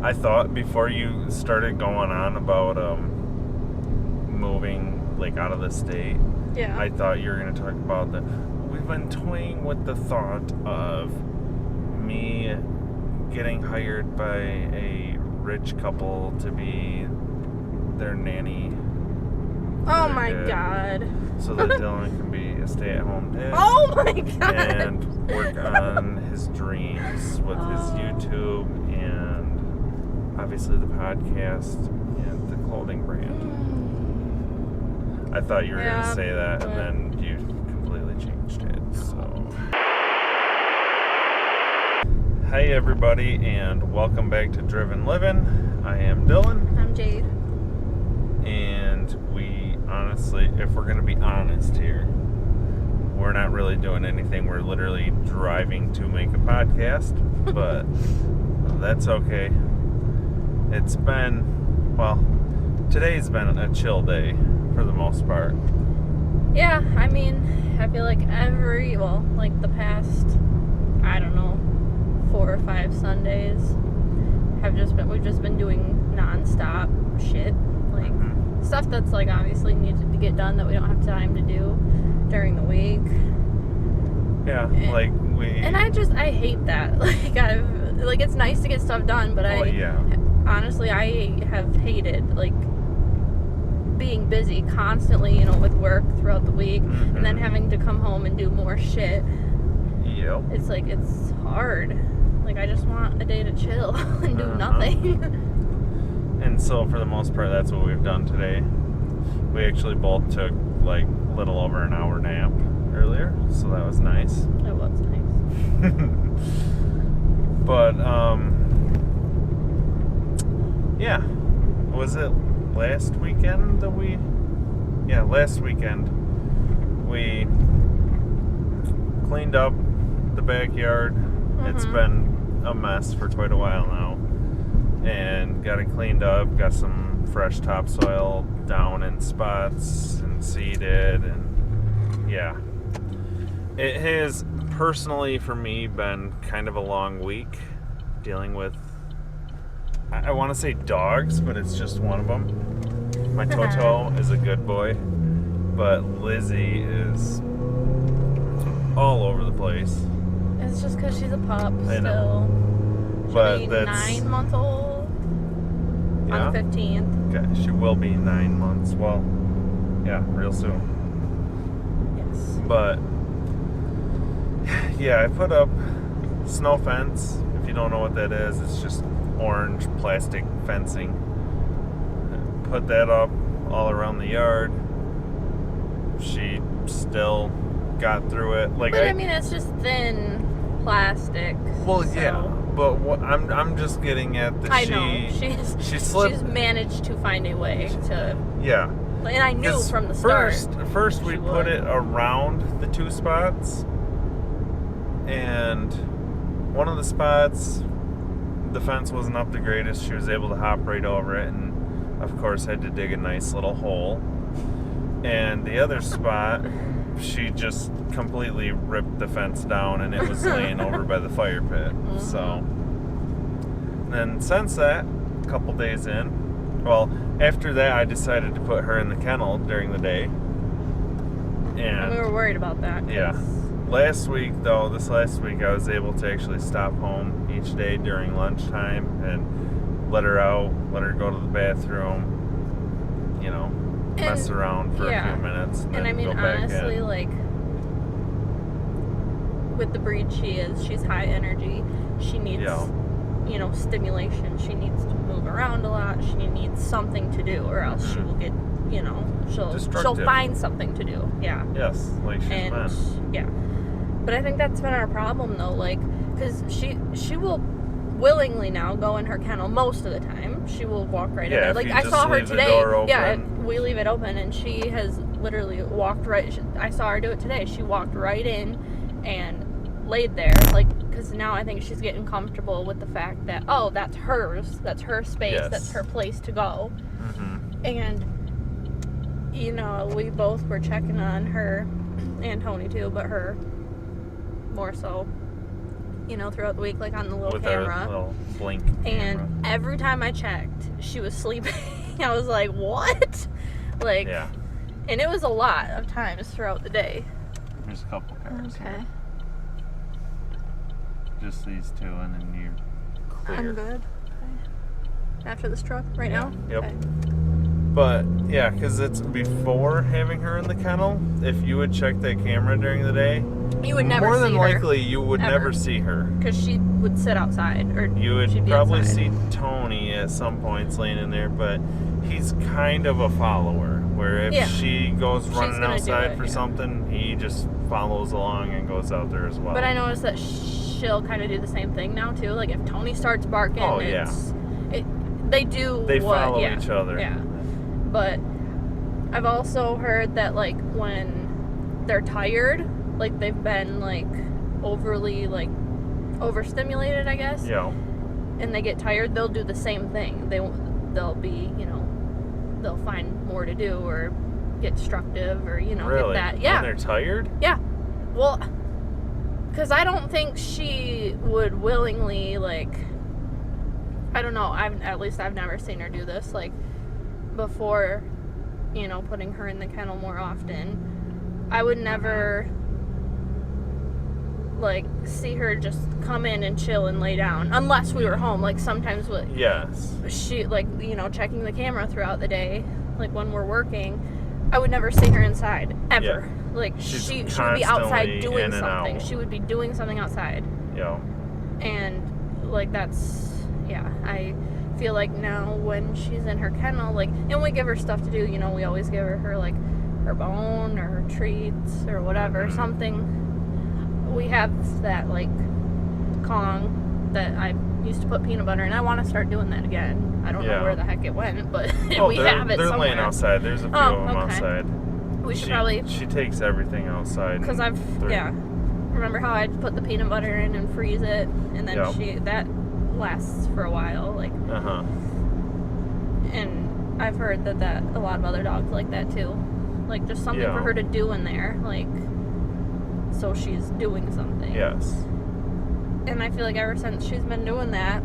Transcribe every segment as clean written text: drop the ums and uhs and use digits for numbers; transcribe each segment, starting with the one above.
I thought before you started going on about moving like out of the state, I thought you were going to talk about we've been toying with the thought of me getting hired by a rich couple to be their nanny. Oh my god. So that Dylan can be a stay-at-home dad. Oh my god. And work on his dreams with his YouTube and obviously the podcast and the clothing brand. I thought you were going to say that, and then you completely changed it. So, hi everybody, and welcome back to Drivin Livin. I am Dylan. I'm Jade. And we honestly, if we're going to be honest here, we're not really doing anything. We're literally driving to make a podcast, but that's okay. It's been, well, today's been a chill day for the most part. Yeah, I mean, I feel like the past, I don't know, 4 or 5 Sundays we've just been doing non-stop shit, like stuff that's like obviously needed to get done that we don't have time to do during the week. Yeah, and I hate that. Like it's nice to get stuff done, but honestly I have hated like being busy constantly, with work throughout the week, and then having to come home and do more shit. Yep. It's hard. Like, I just want a day to chill and do nothing. And so, for the most part, that's what we've done today. We actually both took, a little over an hour nap earlier, so that was nice. It was nice. But, yeah. Was it last weekend that last weekend we cleaned up the backyard. It's been a mess for quite a while now, and got it cleaned up, got some fresh topsoil down in spots and seeded, and it has personally for me been kind of a long week dealing with, I want to say dogs, but it's just one of them. My Toto is a good boy, but Lizzie is all over the place. It's just because she's a pup I know. still. But She'll be 9 months old on the 15th. Okay, she will be 9 months. Well, yeah, real soon. Yes. But, I put up snow fence. If you don't know what that is, it's just orange plastic fencing. Put that up all around the yard. She still got through it. It's just thin plastic. Well, so. yeah, but what I'm just getting at that she slipped. She's managed to find a way to. Yeah. And I knew from the start. First we put it around the 2 spots, and one of the spots, the fence wasn't up the greatest. She was able to hop right over it, and of course had to dig a nice little hole. And the other spot, she just completely ripped the fence down, and it was laying over by the fire pit. So then since that, a couple days in, after that I decided to put her in the kennel during the day. And we were worried about that. Yeah. This last week I was able to actually stop home each day during lunchtime and let her out, let her go to the bathroom, mess around for a few minutes, and then go back honestly, in. With the breed she's high energy. She needs, stimulation. She needs to move around a lot. She needs something to do, or else she will get, she'll find something to do. Yeah. Yes, like she's meant. Yeah. But I think that's been our problem, though, because she will willingly now go in her kennel most of the time. She will walk right in there. I saw her today. We leave it open, and she has literally walked right. I saw her do it today. She walked right in and laid there, because now I think she's getting comfortable with the fact that that's hers. That's her space. Yes. That's her place to go. And we both were checking on her, and Tony too, but her more so. throughout the week, like on the little with camera. Our little blink and camera. Every time I checked, she was sleeping. I was like, what? Like, yeah. And it was a lot of times throughout the day. There's a couple cars Okay. here. Just these two, and then you're clear. I'm good. Okay. After this truck right now? Yep. Okay. But, yeah, because it's before having her in the kennel. If you would check that camera during the day, you would never see her. More than likely, you would ever. Never see her. Because she would sit outside. Or you would she'd be probably outside. see Tony at some points laying in there, but he's kind of a follower. Where if she goes running outside for something, he just follows along and goes out there as well. But I noticed that she'll kind of do the same thing now, too. Like, if Tony starts barking, they do They follow each other. Yeah. But I've also heard that, like, when they're tired, like, they've been, like, overly, like, overstimulated, I guess. Yeah. And they get tired, they'll do the same thing. They'll be, they'll find more to do or get destructive or, really? Get that. Yeah. When they're tired? Yeah. Well, because I don't think she would willingly, like, I don't know, at least I've never seen her do this, like, before, putting her in the kennel more often. I would never, like, see her just come in and chill and lay down, unless we were home. Like, sometimes she, like, checking the camera throughout the day, like, when we're working, I would never see her inside, ever. Yeah. Like, she would be outside doing something. Out. She would be doing something outside. Yeah. And, like, I feel like now when she's in her kennel, like, and we give her stuff to do, we always give her, like, her bone or her treats or whatever, something. We have that, like, Kong that I used to put peanut butter in. I want to start doing that again. I don't know where the heck it went, but we have it they're somewhere. Laying outside. There's a few of them outside. We should probably... She takes everything outside. Because remember how I'd put the peanut butter in and freeze it, and then that lasts for a while, like. And I've heard that a lot of other dogs like that too, like just something for her to do in there, like, so she's doing something. Yes. And I feel like ever since she's been doing that,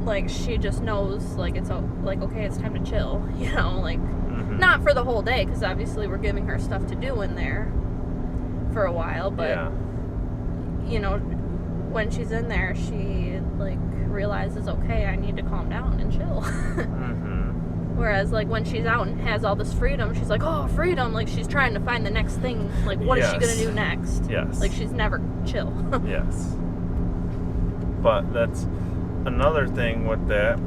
like, she just knows, like, it's like, okay, it's time to chill, like, not for the whole day, because obviously we're giving her stuff to do in there for a while, but when she's in there, she, like, realizes, okay, I need to calm down and chill. Whereas, like, when she's out and has all this freedom, she's like, oh, freedom, like, she's trying to find the next thing, like, what is she gonna do next? Yes. Like, she's never chill. Yes. But that's another thing with that,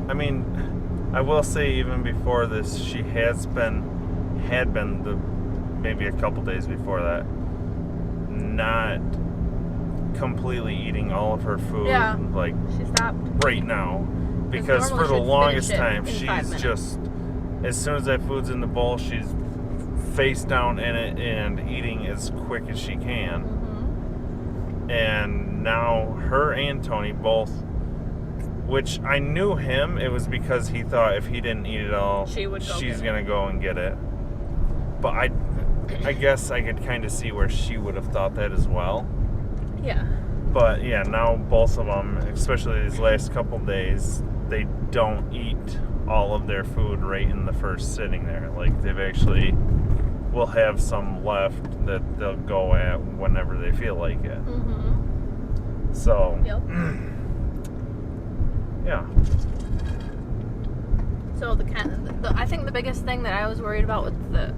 I mean, I will say even before this, she had been maybe a couple days before that, not completely eating all of her food, like, she stopped right now, because for the longest time she's just, as soon as that food's in the bowl, she's face down in it and eating as quick as she can. And now her and Tony both, which I knew him, it was because he thought if he didn't eat it all, she's gonna go and get it. But I guess I could kind of see where she would have thought that as well. Yeah. But yeah, now both of them, especially these last couple days, they don't eat all of their food right in the first sitting there. Like, they've actually will have some left that they'll go at whenever they feel like it. So, yeah. So I think the biggest thing that I was worried about with the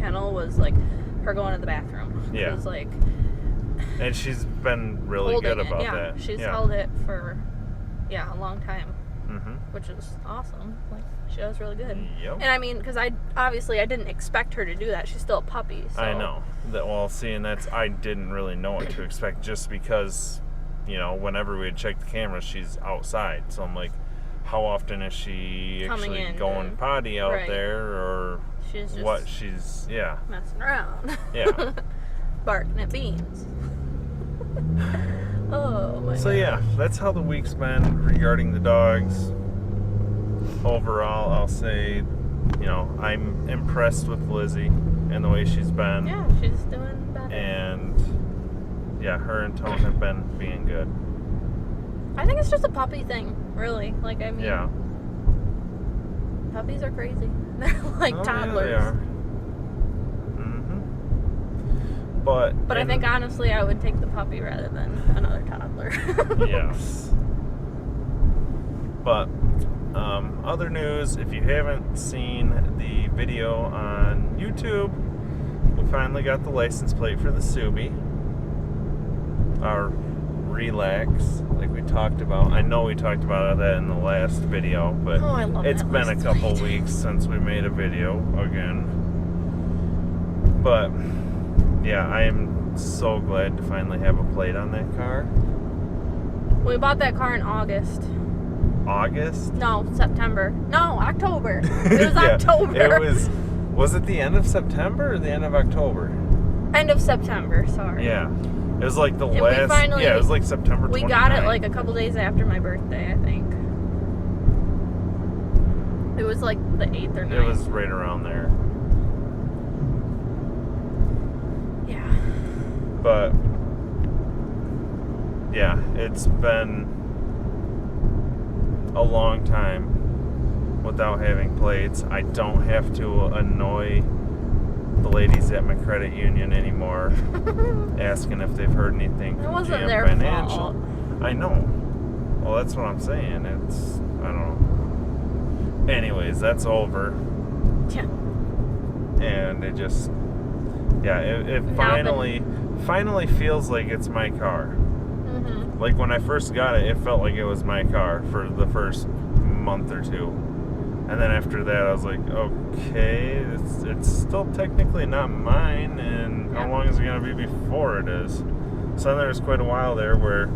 kennel was, like, her going to the bathroom. Yeah. It was like, and she's been really good about that. She's held it for a long time, which is awesome. Like, she does really good. Yep. And I mean, because I didn't expect her to do that. She's still a puppy. So. I know. I didn't really know what to expect, just because, whenever we'd check the camera, she's outside. So I'm like, how often is she actually going potty out there, or she's just what? She's messing around. Yeah. Barking at beans. Oh my God. So that's how the week's been regarding the dogs. Overall, I'll say, I'm impressed with Lizzie and the way she's been. Yeah, she's doing better. And yeah, her and Tone have been being good. I think it's just a puppy thing, really. Like, I mean, yeah, puppies are crazy. They're like toddlers. Yeah, they are. But I think honestly, I would take the puppy rather than another toddler. Yes. But other news, if you haven't seen the video on YouTube, we finally got the license plate for the Subi. Our Relax, like we talked about. I know we talked about that in the last video, but I love it's that been a couple plate. weeks since we made a video again. But yeah, I am so glad to finally have a plate on that car. We bought that car in August. August? No, September. No, October. It was yeah, October. Was it the end of September or the end of October? End of September, sorry. Yeah. It was like the And last, it was like September 29th. We got it like a couple days after my birthday, I think. It was like the 8th or 9th. It was right around there. Yeah. But, yeah, it's been a long time without having plates. I don't have to annoy the ladies at my credit union anymore asking if they've heard anything from It wasn't GM their Financial. fault. I know. Well, that's what I'm saying. I don't know. Anyways, that's over. Yeah. And it just, yeah, it finally feels like it's my car. Mm-hmm. Like when I first got it, it felt like it was my car for the first month or two. And then after that, I was like, okay, it's still technically not mine, and how long is it going to be before it is? So then there was quite a while there where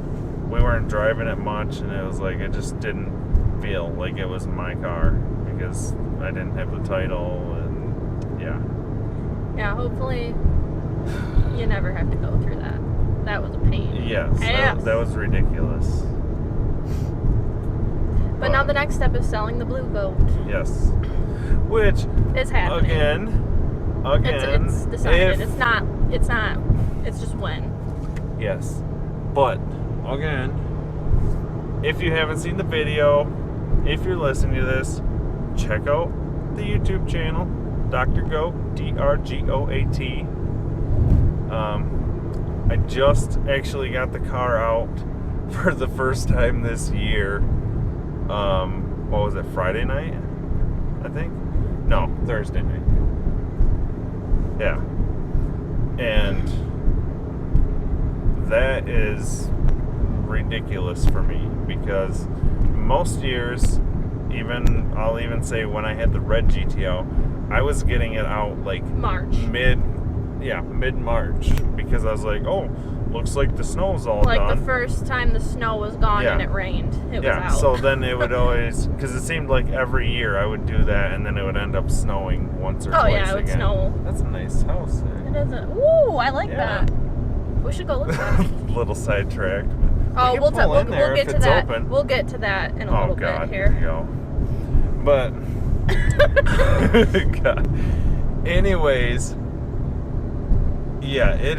we weren't driving it much, and it was like, it just didn't feel like it was my car because I didn't have the title, and yeah. Yeah, hopefully you never have to go through that. That was a pain. Yes, that was ridiculous. But now the next step is selling the Blue Goat. Yes. Which is happening. Again. It's decided. It's not. It's just when. Yes. But, again, if you haven't seen the video, if you're listening to this, check out the YouTube channel, DRGOAT, DRGOAT. I just actually got the car out for the first time this year. What was it, Friday night? I think? No, Thursday night. Yeah. And that is ridiculous for me because most years, I'll even say when I had the red GTO, I was getting it out like mid-March because I was like, oh, looks like the snow's all done. Like the first time the snow was gone and it rained, it was out. So then it would always, because it seemed like every year I would do that and then it would end up snowing once or twice again. Oh yeah, it would snow. That's a nice house there. It is. Ooh, I like that. We should go look at it. Little sidetracked. Oh, we'll get to that. Open. We'll get to that in a little bit here. Here we go. But, God. Anyways, yeah, it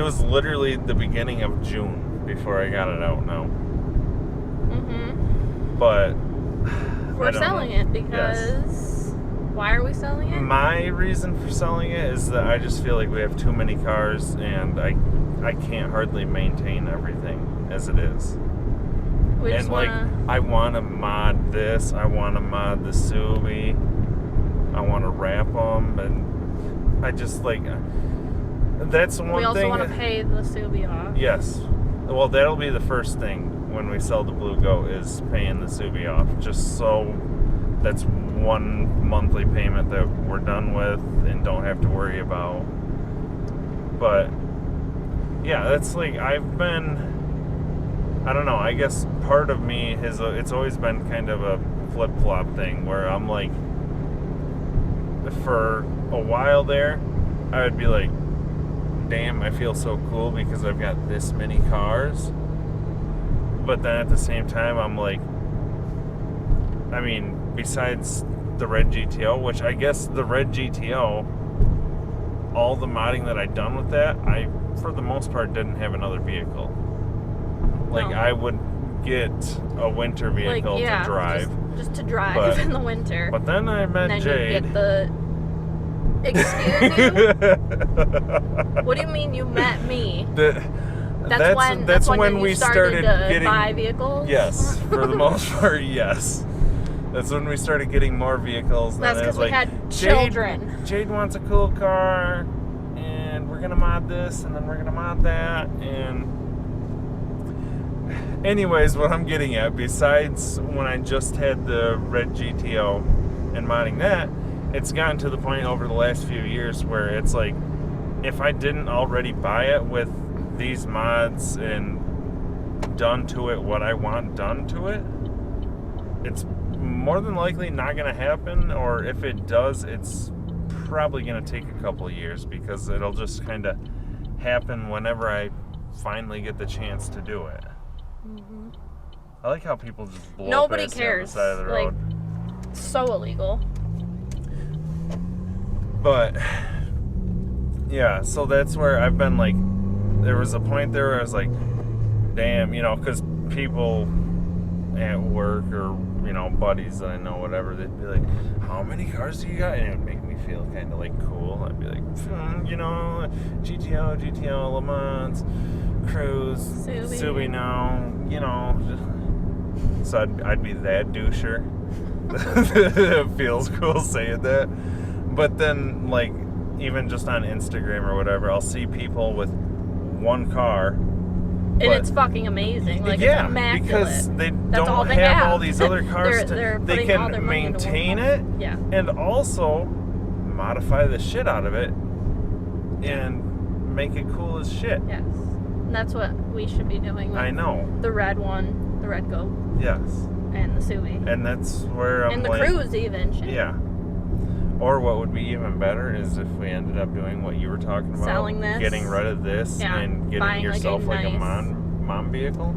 was literally the beginning of June before I got it out now. Mm-hmm. But we're selling it because why are we selling it? My reason for selling it is that I just feel like we have too many cars and I can't hardly maintain everything as it is. I want to mod this, I want to mod the Subi, I want to wrap them, and I just like... That's one thing. We also want to pay the Subi off. Yes. Well, that'll be the first thing when we sell the Blue Goat is paying the Subi off. Just so that's one monthly payment that we're done with and don't have to worry about. But, yeah, that's like, I don't know, I guess part of me it's always been kind of a flip-flop thing where I'm like, for a while there, I would be like, damn, I feel so cool because I've got this many cars. But then at the same time, I'm like, I mean, besides the red GTO, which I guess the red GTO, all the modding that I've done with that, I for the most part, didn't have another vehicle. Like, No. I would get a winter vehicle to drive. Just to drive in the winter. But then I met and then Jade. You get the... Excuse you? What do you mean you met me? That's when we started getting, buy vehicles? Yes, for the most part, yes. That's when we started getting more vehicles. That's because we had children. Jade wants a cool car, and we're going to mod this, and then we're going to mod that, and... Anyways, what I'm getting at, besides when I just had the red GTO and modding that, it's gotten to the point over the last few years where it's like, if I didn't already buy it with these mods and done to it what I want done to it, it's more than likely not going to happen, or if it does, it's probably going to take a couple of years because it'll just kind of happen whenever I finally get the chance to do it. Mm-hmm. I like how people just blow Nobody past cares. you on the side of the road. So illegal. But yeah, so that's where I've been like, there was a point there where I was like, damn, you know, because people at work or, you know, buddies that I know, whatever, they'd be like, how many cars do you got? And it would make me feel kind of like cool. I'd be like, you know, GTO, Le Mans, Cruze, Subi now, you know. So I'd be that doucher. It feels cool saying that. But then, like, even just on Instagram or whatever, I'll see people with one car. And it's fucking amazing. Like, it's immaculate. Because they don't have all these other cars. They can maintain it and also modify the shit out of it and make it cool as shit. Yes. And that's what we should be doing with I know. The red one, the red GOAT. Yes. And the Subi. And that's where I'm like... And the Cruze even. Shit. Yeah. Or what would be even better is if we ended up doing what you were talking about. Selling this. Getting rid of this and getting yourself like a mom vehicle.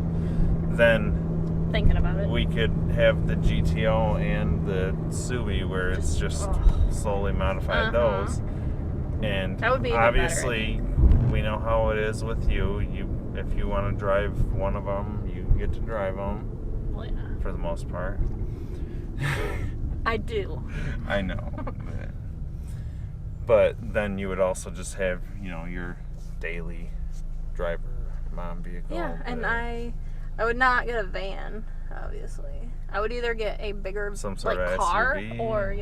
Then... Thinking about it. We could have the GTO and the Subi where it's just slowly modified those. And that would be obviously we know how it is with you. If you want to drive one of them, you get to drive them. Well, yeah. For the most part. I do. I know. But then you would also just have, you know, your daily driver mom vehicle. Yeah, and I would not get a van, obviously. I would either get a bigger some sort of car SUV. or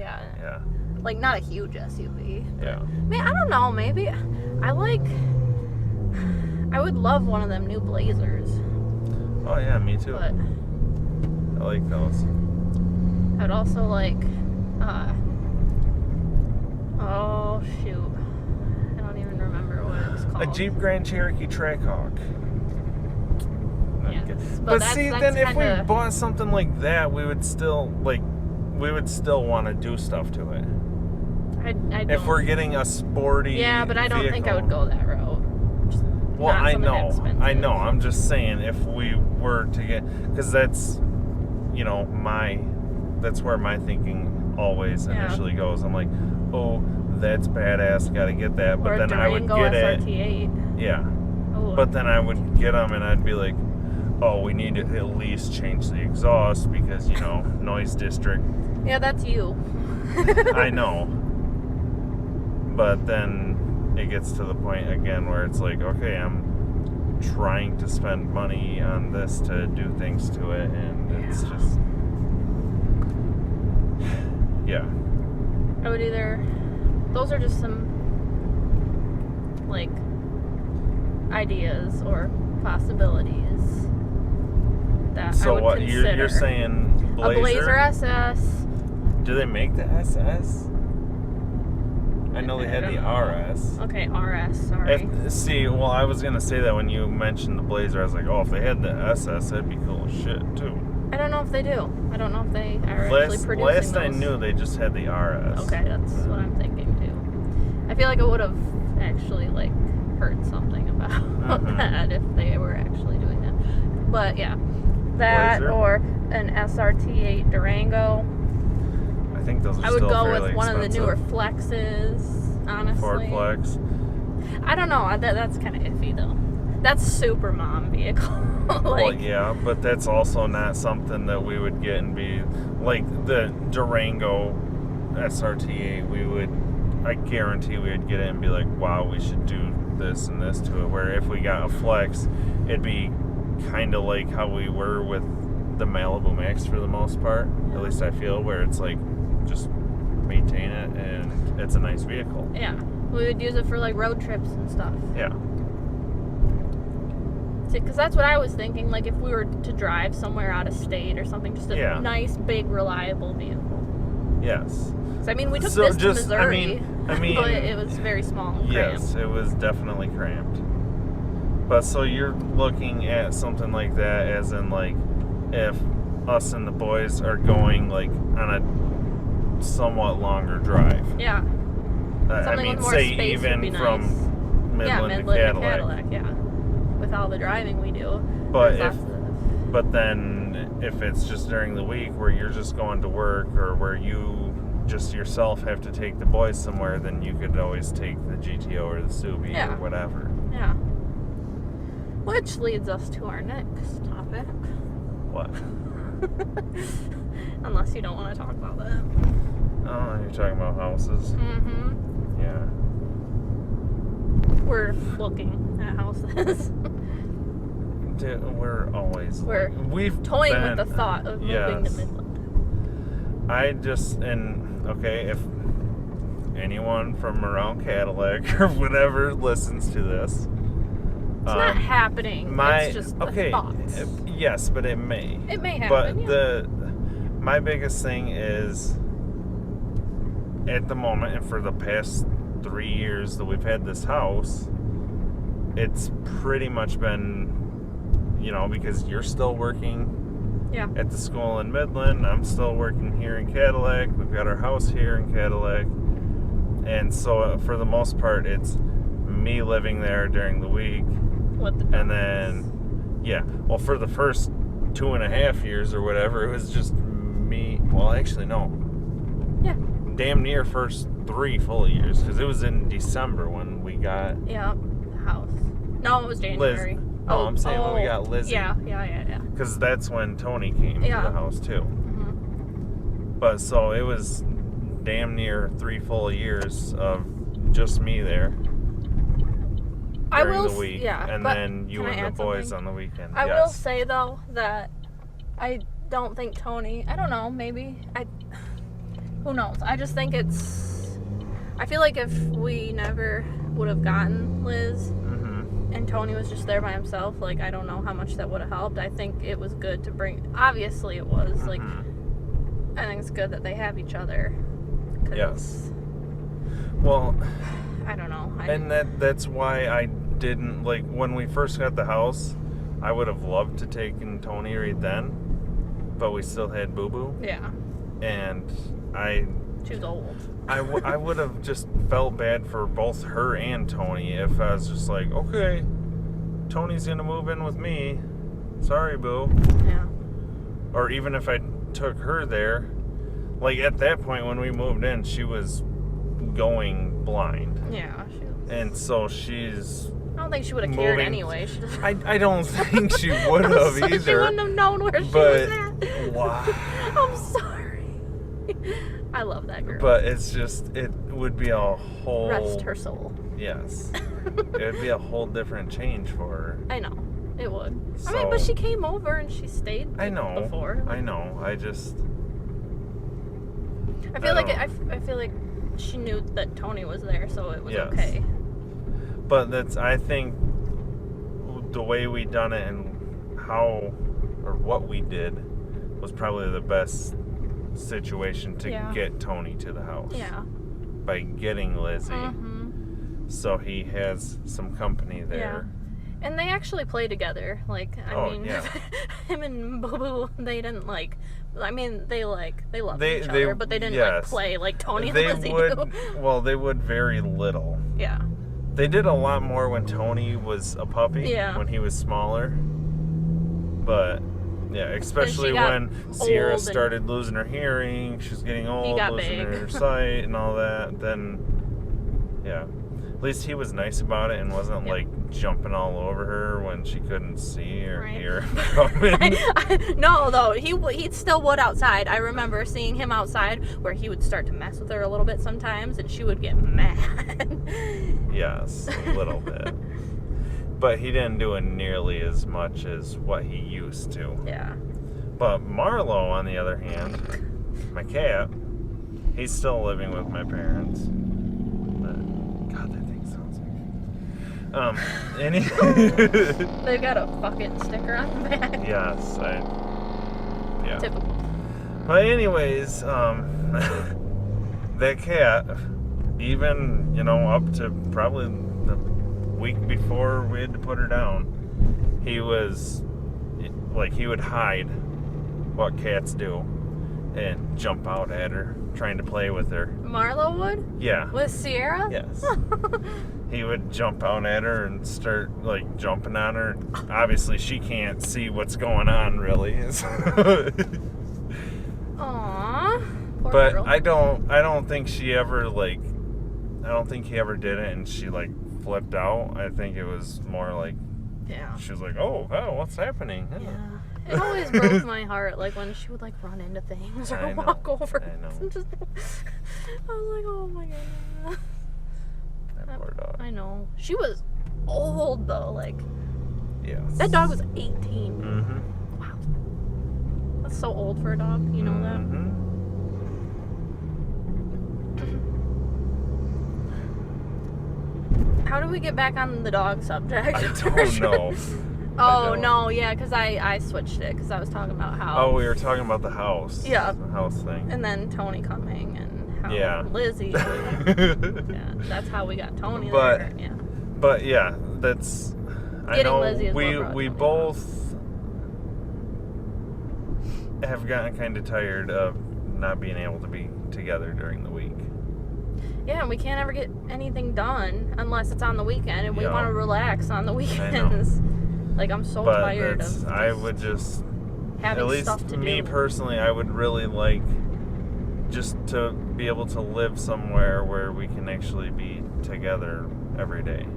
like not a huge SUV. Yeah. Man, I don't know, maybe I would love one of them new Blazers. Oh yeah, me too. But I like those. I would also like oh shoot. I don't even remember what it's called. A Jeep Grand Cherokee Trackhawk. Yes, but see, then if we bought something like that, we would still want to do stuff to it. If we're getting a sporty but I don't vehicle. think I would go that route. Well, I know. I'm just saying if we were to get, because that's, you know, that's where my thinking always initially goes. I'm like, oh, that's badass, gotta get that. But then I would get SRT8. it. Yeah. Ooh. But then I would get them and I'd be like, oh, we need to at least change the exhaust because, you know, noise district. Yeah, that's you. I know. But then it gets to the point again where it's like, okay, I'm trying to spend money on this to do things to it, and it's just... Yeah. I would either... Those are just some, like, ideas or possibilities that I would consider. So what, you're saying Blazer? A Blazer SS. Do they make the SS? I know they had the RS. Okay, RS, sorry. Well, I was going to say that when you mentioned the Blazer, I was like, oh, if they had the SS, that'd be cool as shit, too. I don't know if they do. I don't know if they are actually producing Last those. I knew, they just had the RS. Okay, that's what I'm thinking, too. I feel like it would have actually, like, heard something about that if they were actually doing that. But, yeah. That Blazer? Or an SRT8 Durango. I think those are I would still go fairly with one expensive. of the newer Flexes, honestly. Ford Flex. I don't know. That's kind of iffy, though. That's super mom vehicle. Well, yeah, but that's also not something that we would get and be... Like, the Durango SRT, I guarantee we would get it and be like, wow, we should do this and this to it. Where if we got a Flex, it'd be kind of like how we were with the Malibu Max for the most part. At least I feel, where it's like, just maintain it and it's a nice vehicle. Yeah. We would use it for like road trips and stuff. Yeah. Because that's what I was thinking, like if we were to drive somewhere out of state or something, just a nice, big, reliable vehicle. Yes. So, I mean, we took this to Missouri, I mean, but it was very small and cramped. Yes, it was definitely cramped. But so you're looking at something like that as in like if us and the boys are going like on a somewhat longer drive. Yeah. I mean, say even from Midland to Cadillac. Yeah. With all the driving we do. But then if it's just during the week where you're just going to work or where you just yourself have to take the boys somewhere, then you could always take the GTO or the Subi or whatever. Yeah. Which leads us to our next topic. What? Unless you don't want to talk about that. Oh, you're talking about houses? Mm-hmm. Yeah. We're looking at houses. We're always... We've toying with the thought of moving to Midland. Okay, if anyone from around Cadillac or whatever listens to this... It's not happening. It's just the thoughts. Yes, but it may. It may happen, But my biggest thing is, at the moment, and for the past 3 years that we've had this house, it's pretty much been, because you're still working at the school in Midland, I'm still working here in Cadillac, we've got our house here in Cadillac, and so for the most part, it's me living there during the week. And then, for the first 2.5 years or whatever, it was just me. Well, actually, no. Yeah. Damn near first 3 full years, because it was in December when we got... Yeah, the house. No, it was January. I'm saying when we got Lizzie. Yeah. Because that's when Tony came to the house, too. Mm-hmm. But, so it was damn near 3 full years of just me there. During the week, and then you and the boys on the weekend. I will say, though, that I don't think Tony... I don't know, maybe. Who knows? I just think it's... I feel like if we never would have gotten Liz and Tony was just there by himself, like, I don't know how much that would have helped. I think it was good to bring... Obviously, it was. Like, I think it's good that they have each other. Yes. Well... I don't know. That's why I didn't, like, when we first got the house, I would have loved to take in Tony right then, but we still had Boo Boo. Yeah. And she was old. I would have just felt bad for both her and Tony if I was just like, okay, Tony's going to move in with me. Sorry, Boo. Yeah. Or even if I took her there, like, at that point when we moved in, she was going blind. Yeah, she was. And so she's... I don't think she would have cared anyway. I don't think she would have either. She wouldn't have known where she was at. Wow. I'm sorry. I love that girl. But it's just, it would be a whole... Rest her soul. Yes. It would be a whole different change for her. I know. It would. So, I mean, but she came over and she stayed before. I know. I just... I feel like she knew that Tony was there, so it was okay. But I think the way we done it and how or what we did was probably the best situation to get Tony to the house. Yeah. By getting Lizzie. So he has some company there. Yeah. And they actually play together. Like, I mean, him and Boo Boo, they didn't like... I mean, they love each other, but they didn't play like Tony and Lizzie do. Well, they would very little. Yeah. They did a lot more when Tony was a puppy, when he was smaller. But, especially when Sierra started losing her hearing, she was getting old, losing her sight and all that, then, At least he was nice about it and wasn't like jumping all over her when she couldn't see or hear him coming. No, though, he still would outside. I remember seeing him outside where he would start to mess with her a little bit sometimes, and she would get mad. Yes, a little bit. But he didn't do it nearly as much as what he used to. Yeah. But Marlo, on the other hand, my cat, he's still living with my parents. But, God, that thing sounds like... They've got a fucking sticker on the back. Yes, yeah. Typical. But anyways, that cat, even, up to probably the week before we had to put her down, he was, he would hide what cats do and jump out at her, trying to play with her. Marlo would? Yeah. With Sierra? Yes. He would jump out at her and start, jumping on her. Obviously, she can't see what's going on, really. Aww. Poor But girl. I don't think she ever, I don't think he ever did it and she, flipped out. I think it was more she was like, oh, what's happening? Yeah. It always broke my heart, when she would, run into things or walk over. I know. I was like, oh my god. That poor dog. I know. She was old, though. Yes. That dog was 18. Mm-hmm. Wow. That's so old for a dog. You know that? Mm-hmm. How do we get back on the dog subject? I don't know. Oh, no, yeah, because I switched it because I was talking about how... Oh, we were talking about the house. Yeah. The house thing. And then Tony coming and how Lizzie... that's how we got Tony there. Yeah. But, yeah, that's... Getting I know Lizzie is we both have gotten kind of tired of not being able to be together during the week. Yeah, and we can't ever get anything done unless it's on the weekend, and we want to relax on the weekends. I'm so tired of I would just having at least stuff to me do. Personally, I would really like just to be able to live somewhere where we can actually be together every day.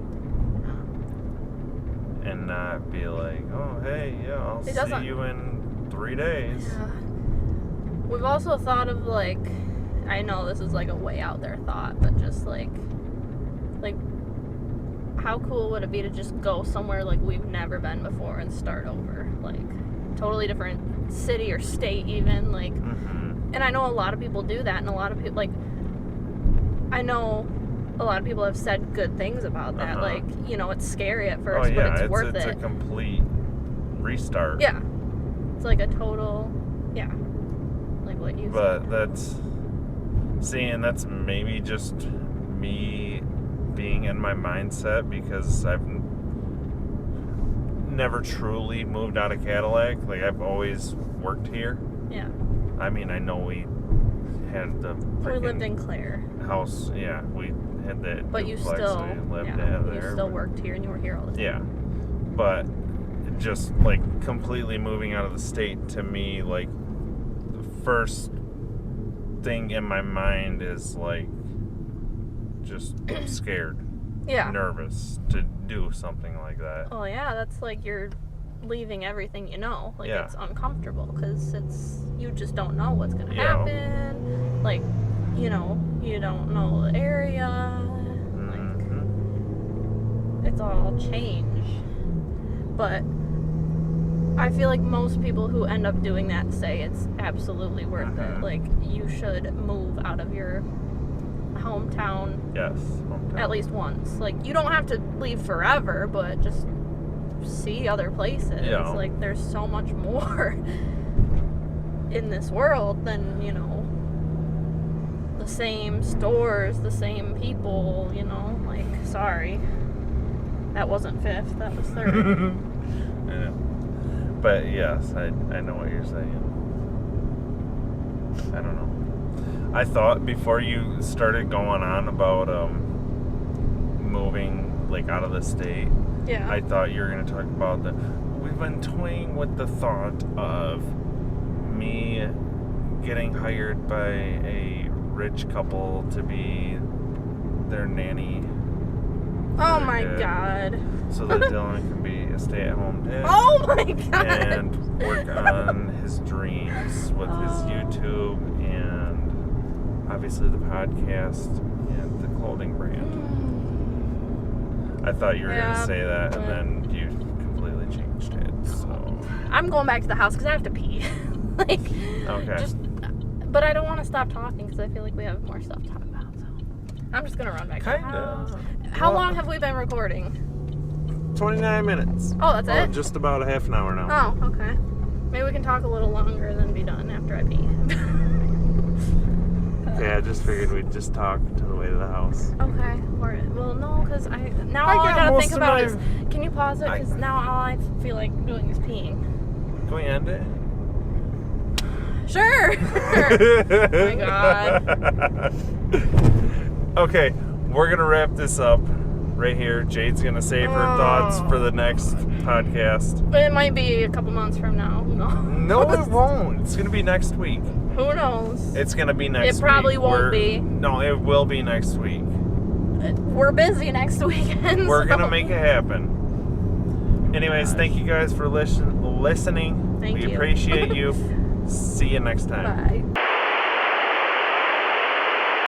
And not be like, oh, hey, I'll see you in 3 days. Yeah. We've also thought of, I know this is, a way out there thought, but just, how cool would it be to just go somewhere, we've never been before and start over? Totally different city or state, even, Mm-hmm. And I know a lot of people do that, and a lot of people, I know a lot of people have said good things about that. It's scary at first, but it's worth it. It's a complete restart. Yeah. It's a total, what you said. But that's maybe just me being in my mindset because I've never truly moved out of Cadillac. I've always worked here. Yeah. I mean, I know we had the we lived in Clare. House, yeah, we had that. But you still lived there. You still worked here and you were here all the time. Yeah, but just completely moving out of the state to me, the first thing in my mind is just scared, nervous to do something like that. Oh yeah, that's you're leaving everything you know. It's uncomfortable because you just don't know what's gonna happen. You don't know the area. It's all change. But I feel most people who end up doing that say it's absolutely worth it. You should move out of your hometown. Yes, hometown. At least once. You don't have to leave forever, but just see other places. Yeah. There's so much more in this world than, the same stores, the same people, sorry. That wasn't fifth, that was third. I know. But yes, I know what you're saying. I don't know. I thought before you started going on about moving out of the state, I thought you were going to talk about we've been toying with the thought of me getting hired by a rich couple to be their nanny Oh my god. So that Dylan can be a stay-at-home dad. Oh my god. And work on his dreams with his YouTube and obviously the podcast and the clothing brand. I thought you were going to say that, and then you completely changed it. So I'm going back to the house because I have to pee. Like, okay. But I don't want to stop talking because I feel like we have more stuff to talk about. So I'm just going to run back to the house. How long have we been recording? 29 minutes. Oh, that's it? Just about a half an hour now. Oh, okay. Maybe we can talk a little longer and then be done after I pee. Okay, I just figured we'd just talk to the way to the house. Okay. Well, no, because all I gotta think about is, can you pause it? Because now all I feel like doing is peeing. Can we end it? Sure. Oh my god. Okay, we're gonna wrap this up right here. Jade's gonna save her thoughts for the next podcast. It might be a couple months from now. No, it won't. It's gonna be next week. Who knows? It's gonna be next week. It probably won't be. No, it will be next week. We're busy next weekend. We're gonna make it happen. Anyways, thank you guys for listening. Thank you. We appreciate you. See you next time. Bye.